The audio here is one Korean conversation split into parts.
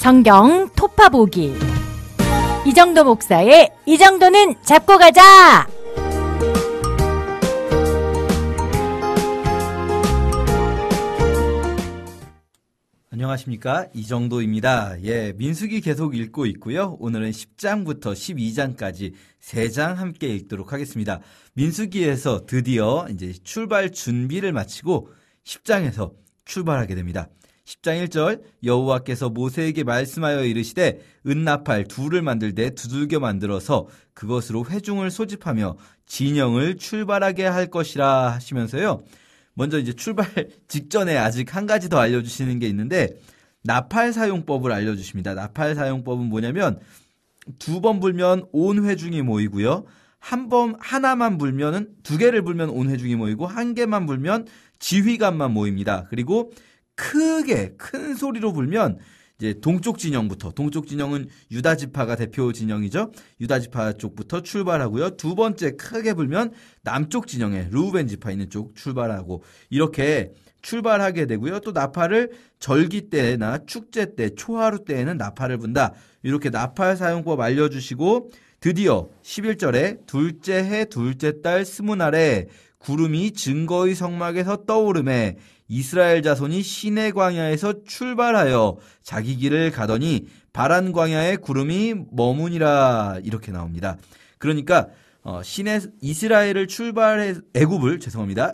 성경 토파보기 이정도 목사의 이 정도는 잡고 가자. 안녕하십니까, 이정도입니다. 민수기 계속 읽고 있고요. 오늘은 10장부터 12장까지 3장 함께 읽도록 하겠습니다. 민수기에서 드디어 이제 출발 준비를 마치고 10장에서 출발하게 됩니다. 10장 1절, 여호와께서 모세에게 말씀하여 이르시되 은나팔 둘을 만들되 두들겨 만들어서 그것으로 회중을 소집하며 진영을 출발하게 할 것이라 하시면서요. 먼저 이제 출발 직전에 아직 한 가지 더 알려주시는 게 있는데, 나팔 사용법을 알려주십니다. 나팔 사용법은 뭐냐면, 2번 불면 온 회중이 모이고요. 하나만 불면은, 2개를 불면 온 회중이 모이고, 1개만 불면 지휘관만 모입니다. 그리고 크게, 큰 소리로 불면, 이제 동쪽 진영부터, 동쪽 진영은 유다 지파가 대표 진영이죠. 유다 지파 쪽부터 출발하고요. 2번째 크게 불면 남쪽 진영에 르우벤 지파 있는 쪽 출발하고, 이렇게 출발하게 되고요. 또 나팔을 절기 때나 축제 때, 초하루 때에는 나팔을 분다. 이렇게 나팔 사용법 알려주시고, 드디어 11절에 둘째 해 둘째 달 스무날에 구름이 증거의 성막에서 떠오르매 이스라엘 자손이 시내 광야에서 출발하여 자기 길을 가더니 바란 광야에 구름이 머무니라, 이렇게 나옵니다. 그러니까 이스라엘을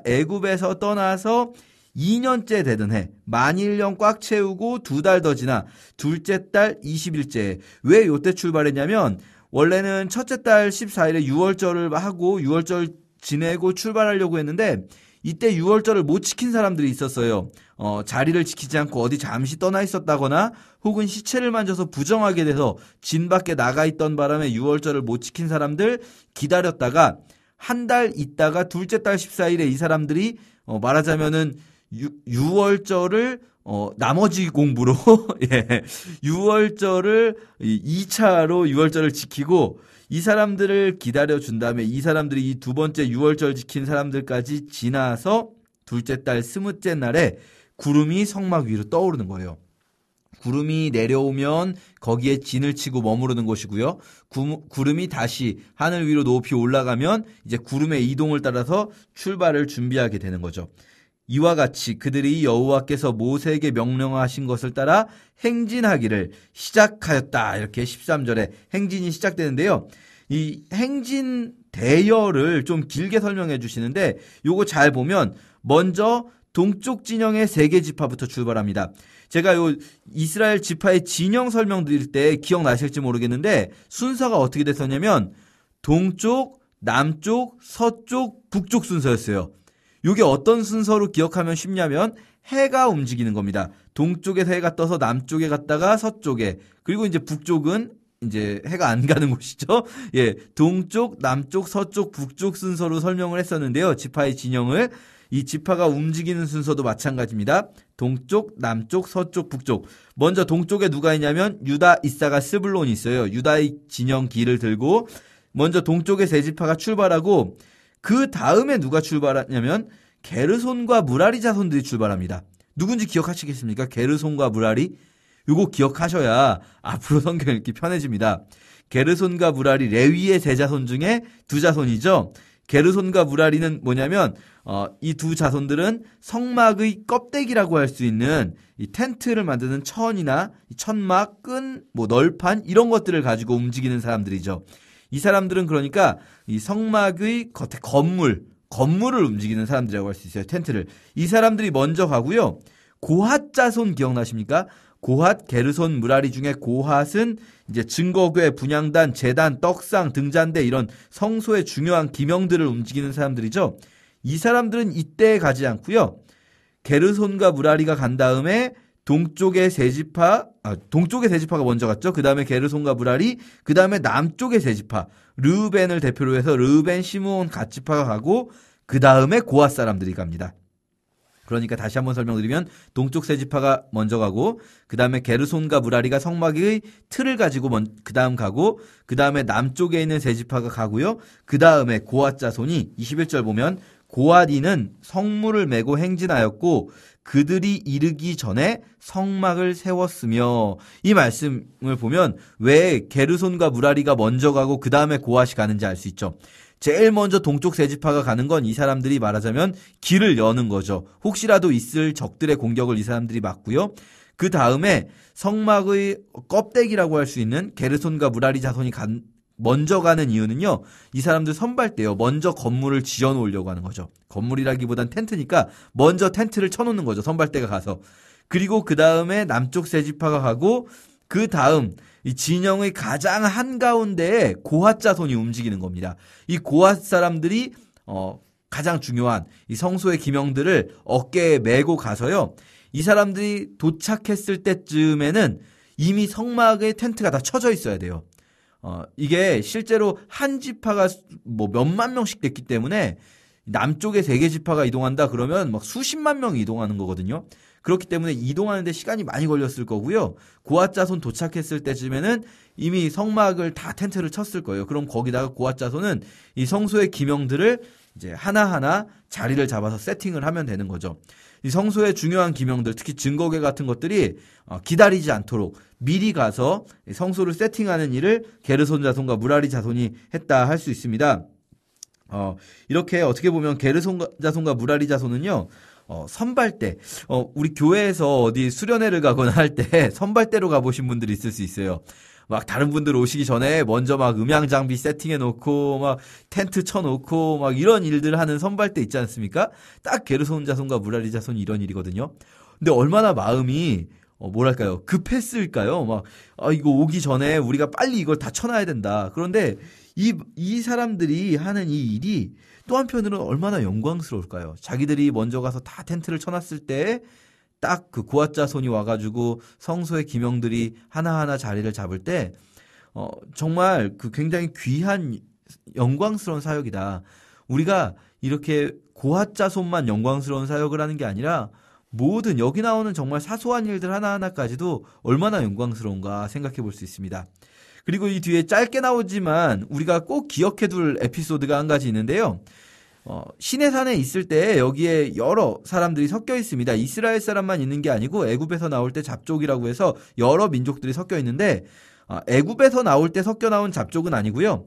애굽에서 떠나서 2년째 되던 해, 만일년 꽉 채우고 2달 더 지나 둘째 달 20일째. 왜 요때 출발했냐면, 원래는 첫째 달 14일에 유월절을 하고 유월절 지내고 출발하려고 했는데, 이때 유월절을 못 지킨 사람들이 있었어요. 자리를 지키지 않고 어디 잠시 떠나 있었다거나 혹은 시체를 만져서 부정하게 돼서 진 밖에 나가 있던 바람에 유월절을 못 지킨 사람들 기다렸다가 한 달 있다가 둘째 달 14일에 이 사람들이 말하자면은 유월절을 나머지 공부로 유월절을 2차로 유월절을 지키고, 이 사람들을 기다려준 다음에 이 사람들이 이 2번째 유월절 지킨 사람들까지 지나서 둘째 달 20째 날에 구름이 성막 위로 떠오르는 거예요. 구름이 내려오면 거기에 진을 치고 머무르는 것이고요. 구름이 다시 하늘 위로 높이 올라가면 이제 구름의 이동을 따라서 출발을 준비하게 되는 거죠. 이와 같이 그들이 여호와께서 모세에게 명령하신 것을 따라 행진하기를 시작하였다. 이렇게 13절에 행진이 시작되는데요. 이 행진 대열을 좀 길게 설명해 주시는데, 요거 잘 보면 먼저 동쪽 진영의 3개 지파부터 출발합니다. 제가 요 이스라엘 지파의 진영 설명드릴 때 기억나실지 모르겠는데, 순서가 어떻게 됐었냐면 동쪽, 남쪽, 서쪽, 북쪽 순서였어요. 이게 어떤 순서로 기억하면 쉽냐면 해가 움직이는 겁니다. 동쪽에서 해가 떠서 남쪽에 갔다가 서쪽에, 그리고 이제 북쪽은 이제 해가 안 가는 곳이죠. 동쪽, 남쪽, 서쪽, 북쪽 순서로 설명을 했었는데요. 지파의 진영을. 이 지파가 움직이는 순서도 마찬가지입니다. 동쪽, 남쪽, 서쪽, 북쪽. 먼저 동쪽에 누가 있냐면 유다, 이사가, 스불론이 있어요. 유다의 진영 길을 들고 먼저 동쪽의 3지파가 출발하고, 그 다음에 누가 출발하냐면 게르손과 무라리 자손들이 출발합니다. 누군지 기억하시겠습니까? 게르손과 무라리. 요거 기억하셔야 앞으로 성경 읽기 편해집니다. 게르손과 무라리, 레위의 3자손 중에 2자손이죠. 게르손과 무라리는 뭐냐면 이 2자손들은 성막의 껍데기라고 할 수 있는 이 텐트를 만드는 천이나 천막, 끈, 널판 이런 것들을 가지고 움직이는 사람들이죠. 이 사람들은 그러니까 이 성막의 겉에 건물을 움직이는 사람들이라고 할 수 있어요. 텐트를. 이 사람들이 먼저 가고요. 고핫 자손 기억나십니까? 고핫, 게르손, 무라리 중에 고핫은 이제 증거궤, 분향단, 제단, 떡상, 등잔대 이런 성소의 중요한 기명들을 움직이는 사람들이죠. 이 사람들은 이때 가지 않고요. 게르손과 무라리가 간 다음에 동쪽의 3지파가 먼저 갔죠. 그 다음에 게르손과 무라리, 그 다음에 남쪽의 3지파, 르우벤을 대표로 해서 르우벤, 시므온, 갓 지파가 가고, 그 다음에 고핫 사람들이 갑니다. 그러니까 다시 한번 설명드리면 동쪽 3지파가 먼저 가고, 그 다음에 게르손과 무라리가 성막의 틀을 가지고 그 다음 가고, 그 다음에 남쪽에 있는 3지파가 가고요. 그 다음에 고핫 자손이 21절 보면 고아디는 성물을 메고 행진하였고 그들이 이르기 전에 성막을 세웠으며, 이 말씀을 보면 왜 게르손과 무라리가 먼저 가고 그 다음에 고앗이 가는지 알 수 있죠. 제일 먼저 동쪽 세 지파가 가는 건 이 사람들이 말하자면 길을 여는 거죠. 혹시라도 있을 적들의 공격을 이 사람들이 막고요. 그 다음에 성막의 껍데기라고 할 수 있는 게르손과 무라리 자손이 먼저 가는 이유는요, 이 사람들 선발대요. 먼저 건물을 지어 놓으려고 하는 거죠. 건물이라기보단 텐트니까 먼저 텐트를 쳐놓는 거죠. 선발대가 가서. 그리고 그 다음에 남쪽 세 지파가 가고, 그 다음 이 진영의 가장 한가운데에 고핫 자손이 움직이는 겁니다. 이 고핫 사람들이 가장 중요한 이 성소의 기명들을 어깨에 메고 가서요, 이 사람들이 도착했을 때쯤에는 이미 성막의 텐트가 다 쳐져 있어야 돼요. 이게 실제로 한 지파가 뭐 몇만 명씩 됐기 때문에 남쪽에 3개 지파가 이동한다 그러면 막 수십만 명이 이동하는 거거든요. 그렇기 때문에 이동하는데 시간이 많이 걸렸을 거고요. 고앗 자손 도착했을 때쯤에는 이미 성막을 다 텐트를 쳤을 거예요. 그럼 거기다가 고앗 자손은 이 성소의 기명들을 이제 하나하나 자리를 잡아서 세팅을 하면 되는 거죠. 이 성소의 중요한 기명들, 특히 증거궤 같은 것들이 기다리지 않도록 미리 가서 성소를 세팅하는 일을 게르손 자손과 무라리 자손이 했다 할 수 있습니다. 이렇게 어떻게 보면 게르손 자손과 무라리 자손은요, 선발대, 우리 교회에서 어디 수련회를 가거나 할 때 선발대로 가보신 분들이 있을 수 있어요. 막 다른 분들 오시기 전에 먼저 막 음향 장비 세팅해 놓고 막 텐트 쳐 놓고 막 이런 일들을 하는 선발대 있지 않습니까? 딱 게르손 자손과 무라리 자손이 이런 일이거든요. 근데 얼마나 마음이 뭐랄까요? 급했을까요? 막 이거 오기 전에 우리가 빨리 이걸 다 쳐놔야 된다. 그런데 이 사람들이 하는 이 일이 또 한편으로는 얼마나 영광스러울까요? 자기들이 먼저 가서 다 텐트를 쳐놨을 때 딱 그 고앗 자손이 와가지고 성소의 기명들이 하나하나 자리를 잡을 때 정말 그 굉장히 귀한 영광스러운 사역이다. 우리가 이렇게 고앗 자손만 영광스러운 사역을 하는 게 아니라 모든 여기 나오는 정말 사소한 일들 하나하나까지도 얼마나 영광스러운가 생각해 볼 수 있습니다. 그리고 이 뒤에 짧게 나오지만 우리가 꼭 기억해둘 에피소드가 한 가지 있는데요. 시내산에 있을 때 여기에 여러 사람들이 섞여 있습니다. 이스라엘 사람만 있는 게 아니고 애굽에서 나올 때 잡족이라고 해서 여러 민족들이 섞여 있는데, 애굽에서 나올 때 섞여 나온 잡족은 아니고요.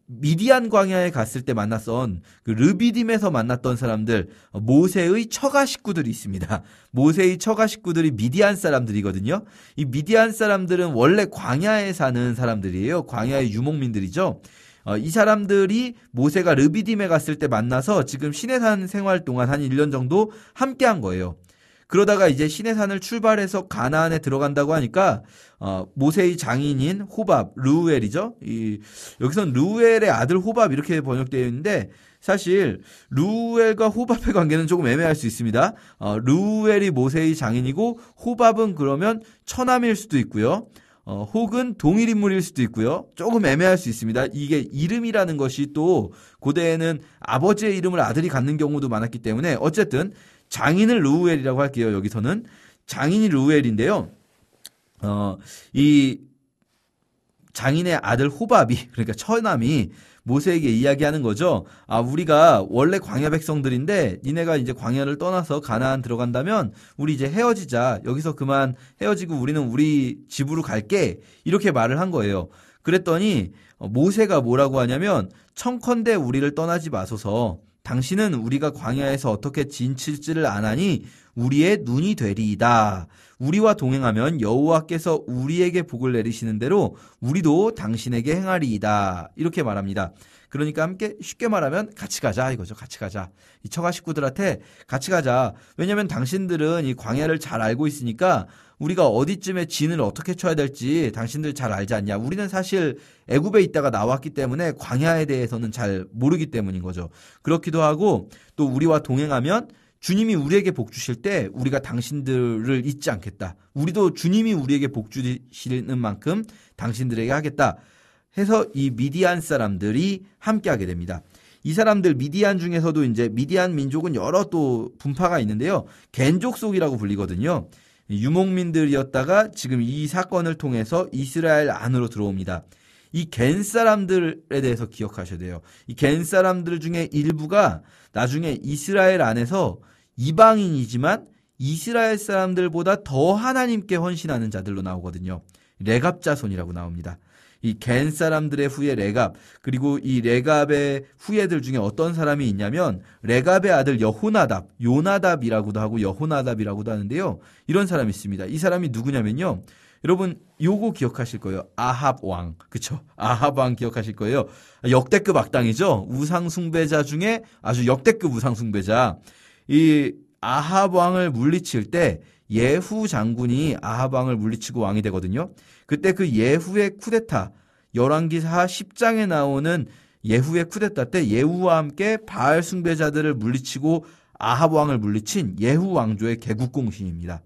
미디안 광야에 갔을 때 만났던 그 르비딤에서 만났던 사람들, 모세의 처가 식구들이 있습니다. 모세의 처가 식구들이 미디안 사람들이거든요. 이 미디안 사람들은 원래 광야에 사는 사람들이에요. 광야의 유목민들이죠. 이 사람들이 모세가 르비딤에 갔을 때 만나서 지금 시내산 생활 동안 한 1년 정도 함께 한 거예요. 그러다가 이제 시내산을 출발해서 가나안에 들어간다고 하니까 모세의 장인인 호밥, 르우엘이죠. 여기선 르우엘의 아들 호밥 이렇게 번역되어 있는데, 사실 르우엘과 호밥의 관계는 조금 애매할 수 있습니다. 르우엘이 모세의 장인이고 호밥은 그러면 처남일 수도 있고요. 혹은 동일 인물일 수도 있고요. 조금 애매할 수 있습니다. 이게 이름이라는 것이 또 고대에는 아버지의 이름을 아들이 갖는 경우도 많았기 때문에, 어쨌든 장인을 르우엘이라고 할게요. 여기서는 장인이 르우엘인데요. 이 장인의 아들 호밥이, 그러니까 처남이 모세에게 이야기하는 거죠. 우리가 원래 광야 백성들인데 니네가 이제 광야를 떠나서 가나안 들어간다면 우리 이제 헤어지자. 여기서 그만 헤어지고 우리는 우리 집으로 갈게. 이렇게 말을 한 거예요. 그랬더니 모세가 뭐라고 하냐면, 청컨대 우리를 떠나지 마소서. 당신은 우리가 광야에서 어떻게 진칠지를 아나니 우리의 눈이 되리이다. 우리와 동행하면 여호와께서 우리에게 복을 내리시는 대로 우리도 당신에게 행하리이다. 이렇게 말합니다. 그러니까 함께, 쉽게 말하면 같이 가자 이거죠. 같이 가자. 이 처가 식구들한테 같이 가자. 왜냐하면 당신들은 이 광야를 잘 알고 있으니까 우리가 어디쯤에 진을 어떻게 쳐야 될지 당신들 잘 알지 않냐. 우리는 사실 애굽에 있다가 나왔기 때문에 광야에 대해서는 잘 모르기 때문인 거죠. 그렇기도 하고, 또 우리와 동행하면 주님이 우리에게 복 주실 때 우리가 당신들을 잊지 않겠다. 우리도 주님이 우리에게 복 주시는 만큼 당신들에게 하겠다 해서 이 미디안 사람들이 함께 하게 됩니다. 이 사람들 미디안 중에서도 이제 미디안 민족은 여러 또 분파가 있는데요. 겐족 속이라고 불리거든요. 유목민들이었다가 지금 이 사건을 통해서 이스라엘 안으로 들어옵니다. 이 겐 사람들에 대해서 기억하셔야 돼요. 이 겐 사람들 중에 일부가 나중에 이스라엘 안에서 이방인이지만 이스라엘 사람들보다 더 하나님께 헌신하는 자들로 나오거든요. 레갑 자손이라고 나옵니다. 이 겐 사람들의 후예 레갑, 그리고 이 레갑의 후예들 중에 어떤 사람이 있냐면 레갑의 아들 여호나답, 요나답이라고도 하고 여호나답이라고도 하는데요. 이런 사람이 있습니다. 이 사람이 누구냐면요. 여러분 요거 기억하실 거예요. 아합 왕. 그쵸? 아합 왕 기억하실 거예요. 역대급 악당이죠. 우상 숭배자 중에 아주 역대급 우상 숭배자. 이 아합 왕을 물리칠 때 예후 장군이 아합 왕을 물리치고 왕이 되거든요. 그때 그 예후의 쿠데타, 열왕기하 10장에 나오는 예후의 쿠데타 때 예후와 함께 바알 숭배자들을 물리치고 아합 왕을 물리친 예후 왕조의 개국공신입니다.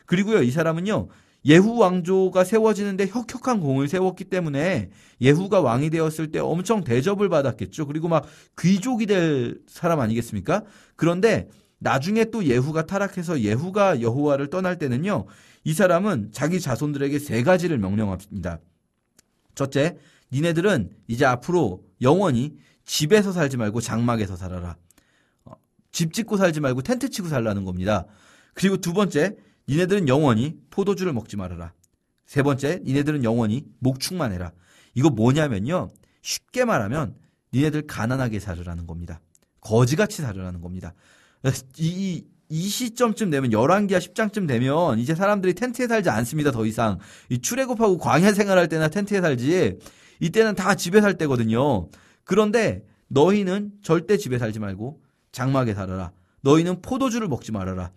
그리고요, 이 사람은요, 예후 왕조가 세워지는데 혁혁한 공을 세웠기 때문에 예후가 왕이 되었을 때 엄청 대접을 받았겠죠. 그리고 막 귀족이 될 사람 아니겠습니까? 그런데 나중에 또 예후가 타락해서 예후가 여호와를 떠날 때는요, 이 사람은 자기 자손들에게 3가지를 명령합니다. 첫째, 니네들은 이제 앞으로 영원히 집에서 살지 말고 장막에서 살아라. 집 짓고 살지 말고 텐트 치고 살라는 겁니다. 그리고 2번째, 니네들은 영원히 포도주를 먹지 말아라. 3번째, 니네들은 영원히 목축만 해라. 이거 뭐냐면요, 쉽게 말하면 니네들 가난하게 살으라는 겁니다. 거지같이 살으라는 겁니다. 이 시점쯤 되면 열왕기하 10장쯤 되면 이제 사람들이 텐트에 살지 않습니다. 더 이상 이 출애굽하고 광야 생활할 때나 텐트에 살지, 이때는 다 집에 살 때거든요. 그런데 너희는 절대 집에 살지 말고 장막에 살아라. 너희는 포도주를 먹지 말아라.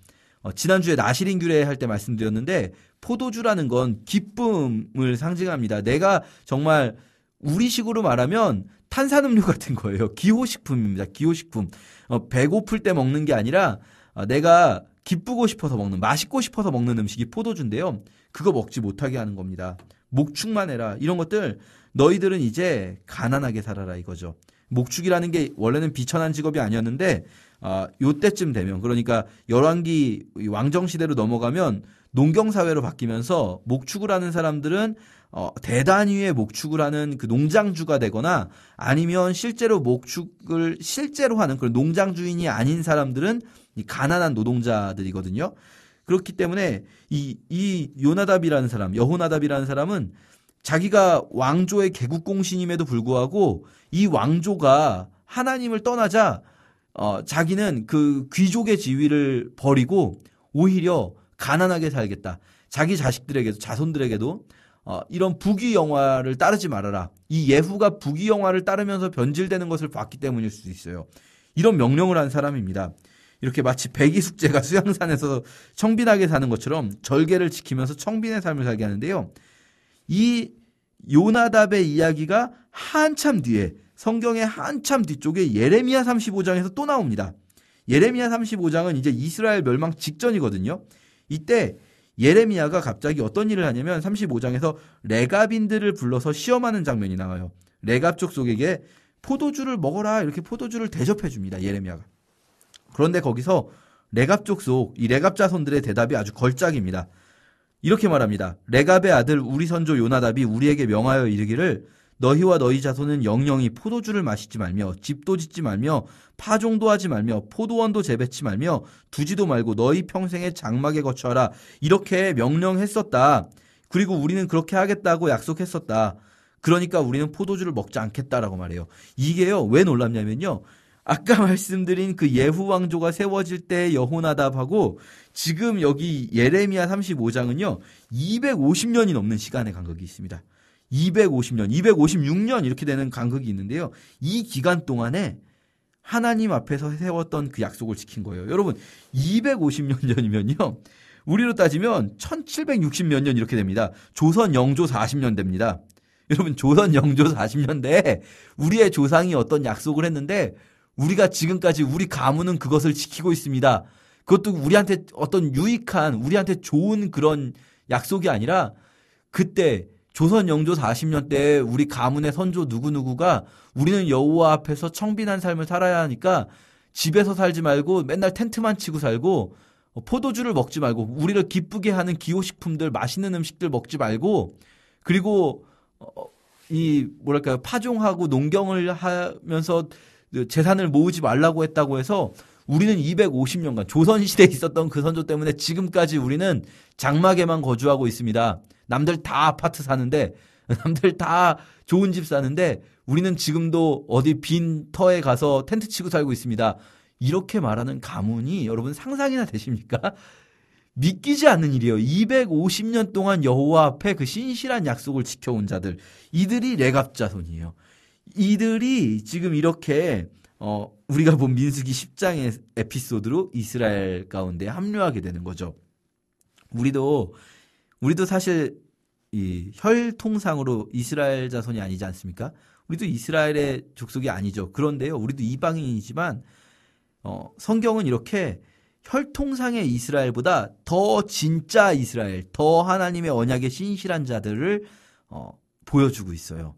지난주에 나시린규례 할 때 말씀드렸는데 포도주라는 건 기쁨을 상징합니다. 내가 정말 우리식으로 말하면 탄산음료 같은 거예요. 기호식품입니다. 기호식품. 배고플 때 먹는 게 아니라 내가 기쁘고 싶어서 먹는, 맛있고 싶어서 먹는 음식이 포도주인데요. 그거 먹지 못하게 하는 겁니다. 목축만 해라. 이런 것들 너희들은 이제 가난하게 살아라 이거죠. 목축이라는 게 원래는 비천한 직업이 아니었는데 요때쯤 되면, 그러니까 열왕기 왕정시대로 넘어가면 농경사회로 바뀌면서 목축을 하는 사람들은 대단위의 목축을 하는 그 농장주가 되거나 아니면 실제로 목축을 실제로 하는 그런 농장주인이 아닌 사람들은 이 가난한 노동자들이거든요. 그렇기 때문에 이 요나답이라는 사람, 여호나답이라는 사람은 자기가 왕조의 개국공신임에도 불구하고 이 왕조가 하나님을 떠나자 자기는 그 귀족의 지위를 버리고 오히려 가난하게 살겠다. 자기 자식들에게도, 자손들에게도 이런 부귀 영화를 따르지 말아라. 이 예후가 부귀 영화를 따르면서 변질되는 것을 봤기 때문일 수도 있어요. 이런 명령을 한 사람입니다. 이렇게 마치 백이숙제가 수양산에서 청빈하게 사는 것처럼 절개를 지키면서 청빈의 삶을 살게 하는데요. 이 요나답의 이야기가 한참 뒤에, 성경의 한참 뒤쪽에 예레미야 35장에서 또 나옵니다. 예레미야 35장은 이제 이스라엘 멸망 직전이거든요. 이때 예레미야가 갑자기 어떤 일을 하냐면 35장에서 레갑인들을 불러서 시험하는 장면이 나와요. 레갑 족속에게 포도주를 먹어라, 이렇게 포도주를 대접해 줍니다. 예레미야가. 그런데 거기서 레갑 족속, 이 레갑 자손들의 대답이 아주 걸작입니다. 이렇게 말합니다. 레갑의 아들 우리 선조 요나답이 우리에게 명하여 이르기를 너희와 너희 자손은 영영이 포도주를 마시지 말며 집도 짓지 말며 파종도 하지 말며 포도원도 재배치 말며 두지도 말고 너희 평생에 장막에 거처하라. 이렇게 명령했었다. 그리고 우리는 그렇게 하겠다고 약속했었다. 그러니까 우리는 포도주를 먹지 않겠다라고 말해요. 이게요, 왜 놀랍냐면요, 아까 말씀드린 그 예후 왕조가 세워질 때 여호나답하고 지금 여기 예레미야 35장은요 250년이 넘는 시간의 간극이 있습니다. 250년, 256년 이렇게 되는 간극이 있는데요. 이 기간 동안에 하나님 앞에서 세웠던 그 약속을 지킨 거예요. 여러분, 250년 전이면요, 우리로 따지면 1760몇 년 이렇게 됩니다. 조선 영조 40년 됩니다. 여러분, 조선 영조 40년대에 우리의 조상이 어떤 약속을 했는데 우리가 지금까지 우리 가문은 그것을 지키고 있습니다. 그것도 우리한테 어떤 유익한, 우리한테 좋은 그런 약속이 아니라 그때 조선 영조 40년 때 우리 가문의 선조 누구누구가 우리는 여호와 앞에서 청빈한 삶을 살아야 하니까 집에서 살지 말고 맨날 텐트만 치고 살고 포도주를 먹지 말고 우리를 기쁘게 하는 기호식품들, 맛있는 음식들 먹지 말고, 그리고 뭐랄까요, 파종하고 농경을 하면서 재산을 모으지 말라고 했다고 해서 우리는 250년간 조선시대에 있었던 그 선조 때문에 지금까지 우리는 장막에만 거주하고 있습니다. 남들 다 아파트 사는데, 남들 다 좋은 집 사는데 우리는 지금도 어디 빈 터에 가서 텐트 치고 살고 있습니다. 이렇게 말하는 가문이 여러분 상상이나 되십니까? 믿기지 않는 일이에요. 250년 동안 여호와 앞에 그 신실한 약속을 지켜온 자들, 이들이 레갑 자손이에요. 이들이 지금 이렇게 우리가 본 민수기 10장의 에피소드로 이스라엘 가운데 합류하게 되는 거죠. 우리도 사실 이 혈통상으로 이스라엘 자손이 아니지 않습니까? 우리도 이스라엘의 족속이 아니죠. 그런데요, 우리도 이방인이지만 성경은 이렇게 혈통상의 이스라엘보다 더 진짜 이스라엘, 더 하나님의 언약에 신실한 자들을 보여주고 있어요.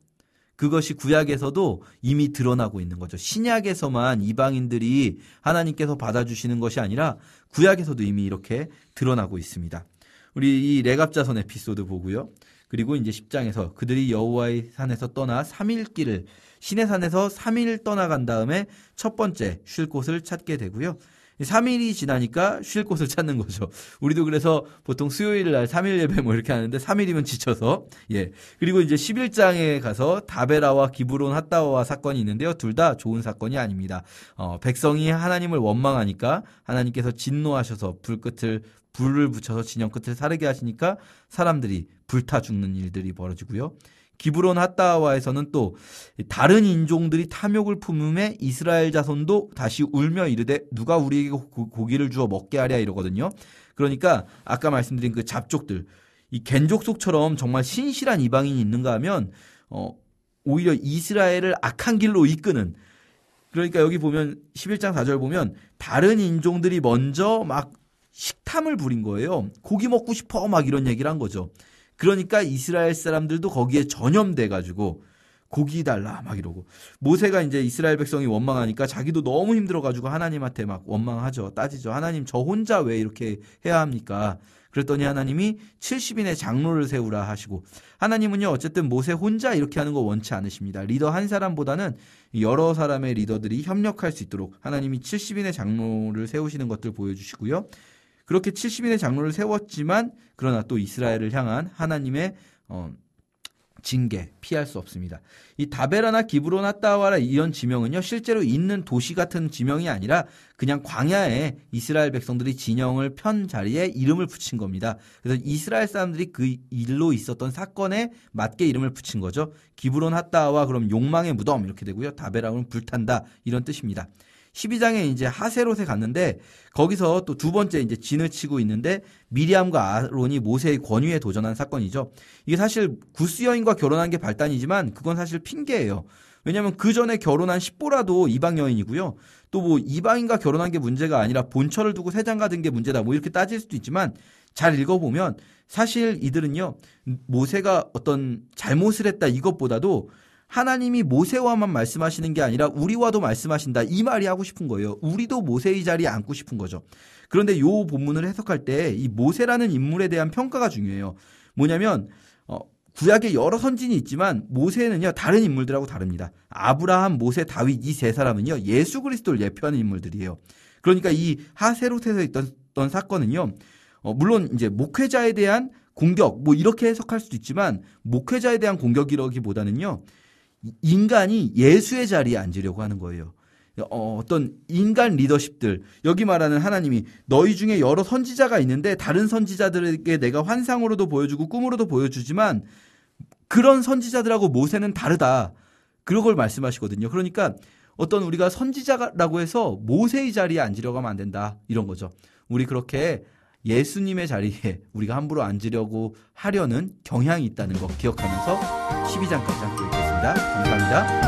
그것이 구약에서도 이미 드러나고 있는 거죠. 신약에서만 이방인들이 하나님께서 받아주시는 것이 아니라 구약에서도 이미 이렇게 드러나고 있습니다. 우리 이 레갑 자손 에피소드 보고요. 그리고 이제 10장에서 그들이 여호와의 산에서 떠나 3일 길을, 신의 산에서 3일 떠나간 다음에 첫 번째 쉴 곳을 찾게 되고요. 3일이 지나니까 쉴 곳을 찾는 거죠. 우리도 그래서 보통 수요일 날 3일 예배 뭐 이렇게 하는데 3일이면 지쳐서, 예. 그리고 이제 11장에 가서 다베라와 기브론 핫다와 사건이 있는데요. 둘 다 좋은 사건이 아닙니다. 백성이 하나님을 원망하니까 하나님께서 진노하셔서 불을 붙여서 진영 끝을 사르게 하시니까 사람들이 불타 죽는 일들이 벌어지고요. 기브론 핫다와에서는 또 다른 인종들이 탐욕을 품음에 이스라엘 자손도 다시 울며 이르되 누가 우리에게 고기를 주어 먹게 하랴 이러거든요. 그러니까 아까 말씀드린 그 잡족들, 이 겐족속처럼 정말 신실한 이방인이 있는가 하면 오히려 이스라엘을 악한 길로 이끄는, 그러니까 여기 보면 11장 4절 보면 다른 인종들이 먼저 막 식탐을 부린 거예요. 고기 먹고 싶어 막 이런 얘기를 한 거죠. 그러니까 이스라엘 사람들도 거기에 전염돼가지고 고기 달라 막 이러고, 모세가 이제 이스라엘 백성이 원망하니까 자기도 너무 힘들어가지고 하나님한테 막 원망하죠. 따지죠. 하나님 저 혼자 왜 이렇게 해야 합니까? 그랬더니 하나님이 70인의 장로를 세우라 하시고, 하나님은요 어쨌든 모세 혼자 이렇게 하는 거 원치 않으십니다. 리더 한 사람보다는 여러 사람의 리더들이 협력할 수 있도록 하나님이 70인의 장로를 세우시는 것들 보여주시고요. 그렇게 70인의 장로를 세웠지만 그러나 또 이스라엘을 향한 하나님의 징계 피할 수 없습니다. 이 다베라나 기브론 핫다와라 이런 지명은요 실제로 있는 도시 같은 지명이 아니라 그냥 광야에 이스라엘 백성들이 진영을 편 자리에 이름을 붙인 겁니다. 그래서 이스라엘 사람들이 그 일로 있었던 사건에 맞게 이름을 붙인 거죠. 기브론 핫다와 그럼 욕망의 무덤 이렇게 되고요. 다베라는 불탄다 이런 뜻입니다. 12장에 이제 하세롯에 갔는데 거기서 또 두 번째 이제 진을 치고 있는데 미리암과 아론이 모세의 권위에 도전한 사건이죠. 이게 사실 구스 여인과 결혼한 게 발단이지만 그건 사실 핑계예요. 왜냐하면 그 전에 결혼한 십보라도 이방 여인이고요. 또 뭐 이방인과 결혼한 게 문제가 아니라 본처를 두고 세장가 든 게 문제다 뭐 이렇게 따질 수도 있지만 잘 읽어보면 사실 이들은요 모세가 어떤 잘못을 했다 이것보다도 하나님이 모세와만 말씀하시는 게 아니라 우리와도 말씀하신다 이 말이 하고 싶은 거예요. 우리도 모세의 자리에 앉고 싶은 거죠. 그런데 요 본문을 해석할 때 이 모세라는 인물에 대한 평가가 중요해요. 뭐냐면 구약에 여러 선진이 있지만 모세는요 다른 인물들하고 다릅니다. 아브라함, 모세, 다윗 이 세 사람은요 예수 그리스도를 예표하는 인물들이에요. 그러니까 이 하세롯에서 있던 사건은요 물론 이제 목회자에 대한 공격 뭐 이렇게 해석할 수도 있지만 목회자에 대한 공격이라기보다는요 인간이 예수의 자리에 앉으려고 하는 거예요. 어떤 인간 리더십들, 여기 말하는 하나님이 너희 중에 여러 선지자가 있는데 다른 선지자들에게 내가 환상으로도 보여주고 꿈으로도 보여주지만 그런 선지자들하고 모세는 다르다. 그런 걸 말씀하시거든요. 그러니까 어떤 우리가 선지자라고 해서 모세의 자리에 앉으려고 하면 안 된다. 이런 거죠. 우리 그렇게 예수님의 자리에 우리가 함부로 앉으려고 하려는 경향이 있다는 거 기억하면서 12장까지 함께 읽겠습니다. 감사합니다.